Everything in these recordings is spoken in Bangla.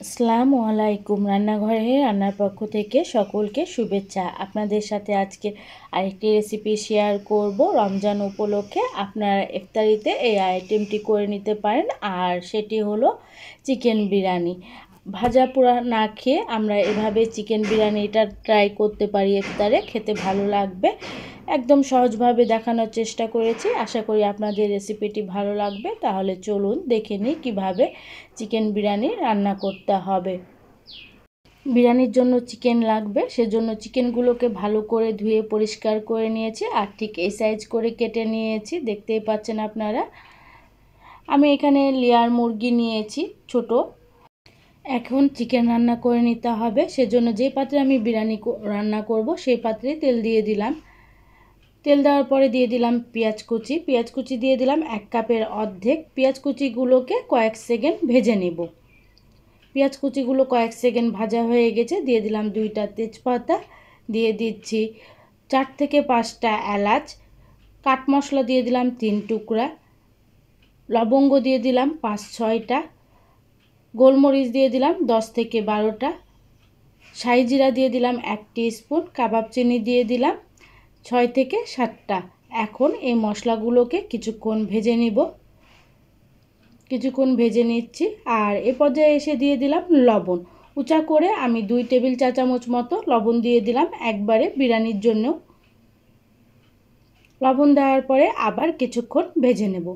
আসসালামু আলাইকুম। রান্নাঘরে রান্নার পক্ষ থেকে সকলকে শুভেচ্ছা। আপনাদের সাথে আজকে আরেকটি রেসিপি শেয়ার করব। রমজান উপলক্ষে আপনারা ইফতারিতে এই আইটেমটি করে নিতে পারেন, আর সেটি হলো চিকেন বিরিয়ানি। ভাজা পোড়া না খেয়ে আমরা এভাবে চিকেন বিরিয়ানিটা ট্রাই করতে পারি, ইফতারে খেতে ভালো লাগবে। একদম সহজভাবে দেখানোর চেষ্টা করেছি, আশা করি আপনাদের রেসিপিটি ভালো লাগবে। তাহলে চলুন দেখে নিই কীভাবে চিকেন বিরিয়ানি রান্না করতে হবে। বিরিয়ানির জন্য চিকেন লাগবে, সেজন্য চিকেনগুলোকে ভালো করে ধুয়ে পরিষ্কার করে নিয়েছি আর ঠিক এই সাইজ করে কেটে নিয়েছি, দেখতেই পাচ্ছেন আপনারা। আমি এখানে লেয়ার মুরগি নিয়েছি ছোট। এখন চিকেন রান্না করে নিতে হবে, সেজন্য যে পাত্রে আমি বিরিয়ানি রান্না করব সেই পাত্রে তেল দিয়ে দিলাম। তেল দেওয়ার পরে দিয়ে দিলাম পেঁয়াজ কুচি দিয়ে দিলাম 1 কাপের অর্ধেক। পেঁয়াজ কুচিগুলোকে কয়েক সেকেন্ড ভেজে নেব। পেঁয়াজ কুচিগুলো কয়েক সেকেন্ড ভাজা হয়ে গেছে, দিয়ে দিলাম 2টা তেজপাতা, দিয়ে দিচ্ছি 4 থেকে 5টা এলাচ, কাট মশলা দিয়ে দিলাম 3 টুকরা, লবঙ্গ দিয়ে দিলাম 5-6টা, গোলমরিচ দিয়ে দিলাম 10 থেকে 12টা, শাহি জিরা দিয়ে দিলাম 1 টিস্পুন, কাবাব চিনি দিয়ে দিলাম 6 থেকে 7টা। এখন এই মশলাগুলোকে কিছুক্ষণ ভেজে নিচ্ছি। আর এ পর্যায়ে এসে দিয়ে দিলাম লবণ। উঁচা করে আমি 2 টেবিল চা চামচ মতো লবণ দিয়ে দিলাম একবারে বিরিয়ানির জন্য। লবণ দেওয়ার পরে আবার কিছুক্ষণ ভেজে নেব।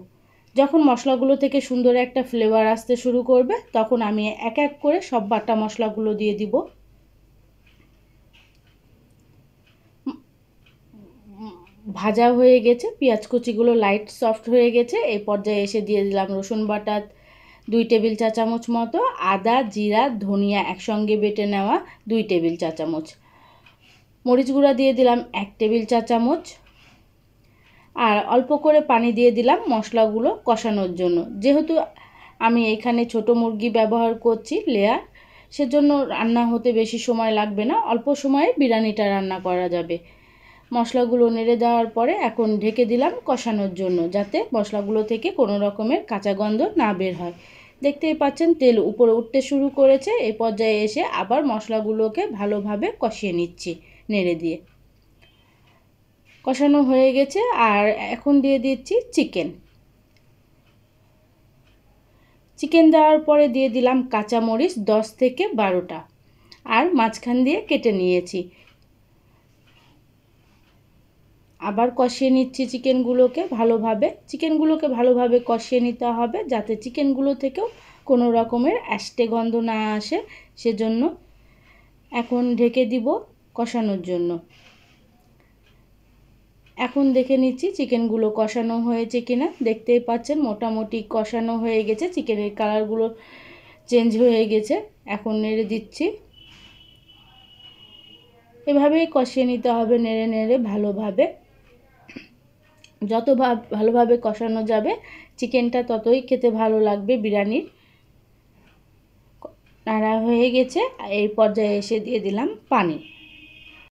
যখন মশলাগুলো থেকে সুন্দর একটা ফ্লেভার আসতে শুরু করবে, তখন আমি এক এক করে সব বাটা মশলাগুলো দিয়ে দিব। ভাজা হয়ে গেছে, পেঁয়াজ কুচিগুলো লাইট সফট হয়ে গেছে। এই পর্যায়ে এসে দিয়ে দিলাম রসুন বাটা 2 টেবিল চা চামচ মতো, আদা জিরা ধনিয়া একসঙ্গে বেটে নেওয়া 2 টেবিল চা চামচ, মরিচ গুঁড়া দিয়ে দিলাম 1 টেবিল চা চামচ, আর অল্প করে পানি দিয়ে দিলাম মশলাগুলো কষানোর জন্য। যেহেতু আমি এখানে ছোট মুরগি ব্যবহার করছি লেয়ার, সেজন্য রান্না হতে বেশি সময় লাগবে না, অল্প সময়ে বিরিয়ানিটা রান্না করা যাবে। মশলাগুলো নেড়ে দেওয়ার পরে এখন ঢেকে দিলাম কষানোর জন্য, যাতে মশলাগুলো থেকে কোনো রকমের কাঁচা গন্ধ না বের হয়। দেখতেই পাচ্ছেন তেল উপরে উঠতে শুরু করেছে। এই পর্যায়ে এসে আবার মশলাগুলোকে ভালোভাবে কষিয়ে নিচ্ছি নেড়ে দিয়ে। কষানো হয়ে গেছে, আর এখন দিয়ে দিচ্ছি চিকেন দেওয়ার পরে দিয়ে দিলাম কাঁচামরিচ 10 থেকে 12টা, আর মাঝখান দিয়ে কেটে নিয়েছি। আবার কষিয়ে নিচ্ছি চিকেনগুলোকে ভালোভাবে কষিয়ে নিতে হবে, যাতে চিকেনগুলো থেকেও কোনো রকমের আষ্টে গন্ধ না আসে, সেজন্য। এখন ঢেকে দিব কষানোর জন্য। এখন দেখে নিচ্ছি চিকেনগুলো কষানো হয়েছে কিনা। দেখতেই পাচ্ছেন মোটামুটি কষানো হয়ে গেছে, চিকেনের কালারগুলো চেঞ্জ হয়ে গেছে। এখন নেড়ে দিচ্ছি, এভাবেই কষিয়ে নিতে হবে নেড়ে নেড়ে ভালোভাবে। যত ভালোভাবে কষানো যাবে চিকেনটা ততই খেতে ভালো লাগবে বিরিয়ানির। নাড়া হয়ে গেছে, এই পর্যায়ে এসে দিয়ে দিলাম পানি।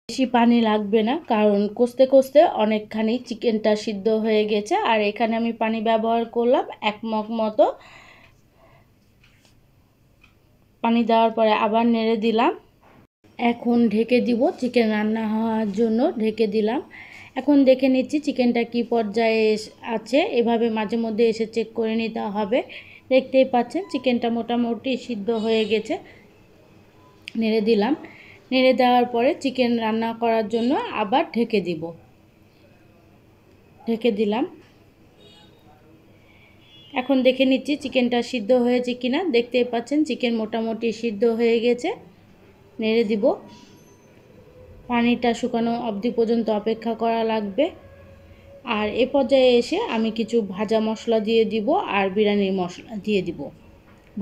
বেশি পানি লাগবে না, কারণ কষতে কষতে অনেকখানি চিকেনটা সিদ্ধ হয়ে গেছে। আর এখানে আমি পানি ব্যবহার করলাম 1 মগ মতো। পানি দেওয়ার পরে আবার নেড়ে দিলাম। এখন ঢেকে দিব, চিকেন রান্না হওয়ার জন্য ঢেকে দিলাম। এখন দেখে নিচ্ছি চিকেনটা কি পর্যায়ে আছে, এভাবে মাঝে মধ্যে এসে চেক করে নিতে হবে। দেখতেই পাচ্ছেন চিকেনটা মোটামুটি সিদ্ধ হয়ে গেছে। নেড়ে দিলাম, নেড়ে দেওয়ার পরে চিকেন রান্না করার জন্য আবার ঢেকে দিলাম। এখন দেখে নিচ্ছি চিকেনটা সিদ্ধ হয়েছে কিনা। দেখতেই পাচ্ছেন চিকেন মোটামুটি সিদ্ধ হয়ে গেছে। নেড়ে দিব, পানিটা শুকানো অবধি পর্যন্ত অপেক্ষা করা লাগবে। আর এ পর্যায়ে এসে আমি কিছু ভাজা মশলা দিয়ে দিব আর বিরিয়ানির মশলা দিয়ে দিব।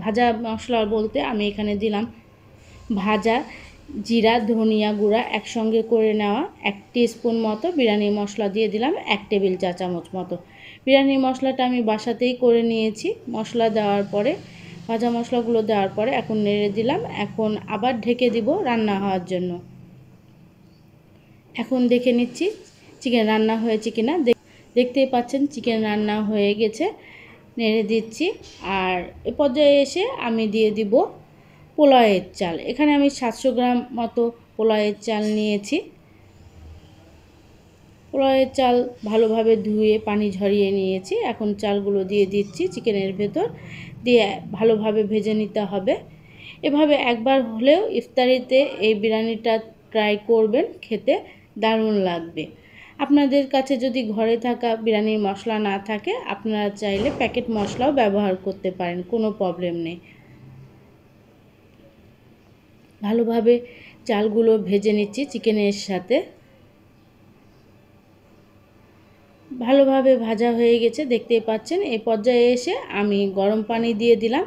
ভাজা মশলা বলতে আমি এখানে দিলাম ভাজা জিরা ধনিয়া গুঁড়া একসঙ্গে করে নেওয়া 1 টিস্পুন মতো, বিরিয়ানির মশলা দিয়ে দিলাম 1 টেবিল চা চামচ মতো। বিরিয়ানির মশলাটা আমি বাসাতেই করে নিয়েছি। মশলা দেওয়ার পরে ভাজা মশলাগুলো দেওয়ার পরে এখন নেড়ে দিলাম। এখন আবার ঢেকে দিব রান্না হওয়ার জন্য। এখন দেখে নিচ্ছি চিকেন রান্না হয়েছে কিনা। দেখতেই পাচ্ছেন চিকেন রান্না হয়ে গেছে। নেড়ে দিচ্ছি, আর এ পর্যায়ে এসে আমি দিয়ে দিব পোলাওয়ের চাল। এখানে আমি 700 গ্রাম মতো পোলাওয়ের চাল নিয়েছি। পোলাওয়ের চাল ভালোভাবে ধুয়ে পানি ঝরিয়ে নিয়েছি। এখন চালগুলো দিয়ে দিচ্ছি চিকেনের ভেতর, দিয়ে ভালোভাবে ভেজে নিতে হবে। এভাবে একবার হলেও ইফতারিতে এই বিরিয়ানিটা ট্রাই করবেন, খেতে দারুণ লাগবে। আপনাদের কাছে যদি ঘরে থাকা বিরিয়ানির মশলা না থাকে, আপনারা চাইলে প্যাকেট মশলাও ব্যবহার করতে পারেন, কোনো প্রবলেম নেই। ভালোভাবে চালগুলো ভেজে নিচ্ছি চিকেনের সাথে। ভালোভাবে ভাজা হয়ে গেছে, দেখতেই পাচ্ছেন। এই পর্যায়ে এসে আমি গরম পানি দিয়ে দিলাম।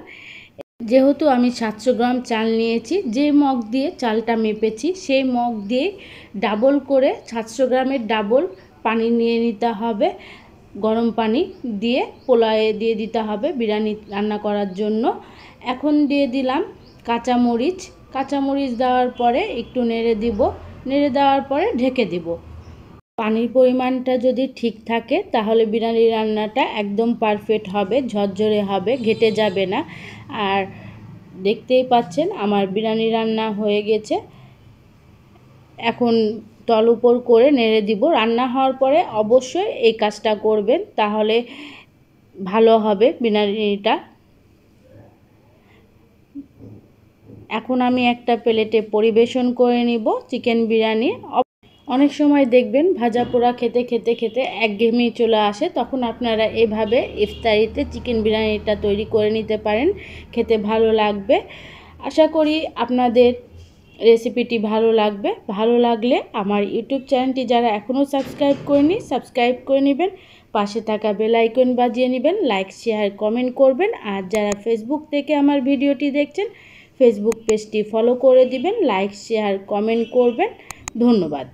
যেহেতু আমি 700 গ্রাম চাল নিয়েছি, যে মগ দিয়ে চালটা মেপেছি সেই মগ দিয়ে ডাবল করে 700 গ্রামের ডাবল পানি নিয়ে নিতে হবে। গরম পানি দিয়ে পোলাওয়ে দিয়ে দিতে হবে বিরিয়ানি রান্না করার জন্য। এখন দিয়ে দিলাম কাঁচামরিচ। কাঁচামরিচ দেওয়ার পরে একটু নেড়ে দিব। নেড়ে দেওয়ার পরে ঢেকে দিব। পানির পরিমাণটা যদি ঠিক থাকে তাহলে বিরিয়ানি রান্নাটা একদম পারফেক্ট হবে, ঝরঝরে হবে, ঘেটে যাবে না। আর দেখতেই পাচ্ছেন আমার বিরিয়ানি রান্না হয়ে গেছে। এখন তল উপর করে নেড়ে দিব। রান্না হওয়ার পরে অবশ্যই এই কাজটা করবেন, তাহলে ভালো হবে বিরিয়ানিটা। এখন আমি একটা প্লেটে পরিবেশন করে নিব চিকেন বিরিয়ানি। অনেক সময় দেখবেন ভাজা পোড়া খেতে খেতে খেতে একঘেয়েমি চলে আসে, তখন আপনারা এভাবে ইফতারিতে চিকেন বিরিয়ানিটা তৈরি করে নিতে পারেন, খেতে ভালো লাগবে। আশা করি আপনাদের রেসিপিটি ভালো লাগবে। ভালো লাগলে আমার ইউটিউব চ্যানেলটি যারা এখনও সাবস্ক্রাইব করেনি, সাবস্ক্রাইব করে নেবেন। পাশে থাকা বেল আইকন বাজিয়ে নেবেন, লাইক শেয়ার কমেন্ট করবেন। আর যারা ফেসবুক থেকে আমার ভিডিওটি দেখছেন, ফেসবুক পেজটি ফলো করে দিবেন, লাইক শেয়ার কমেন্ট করবেন। ধন্যবাদ।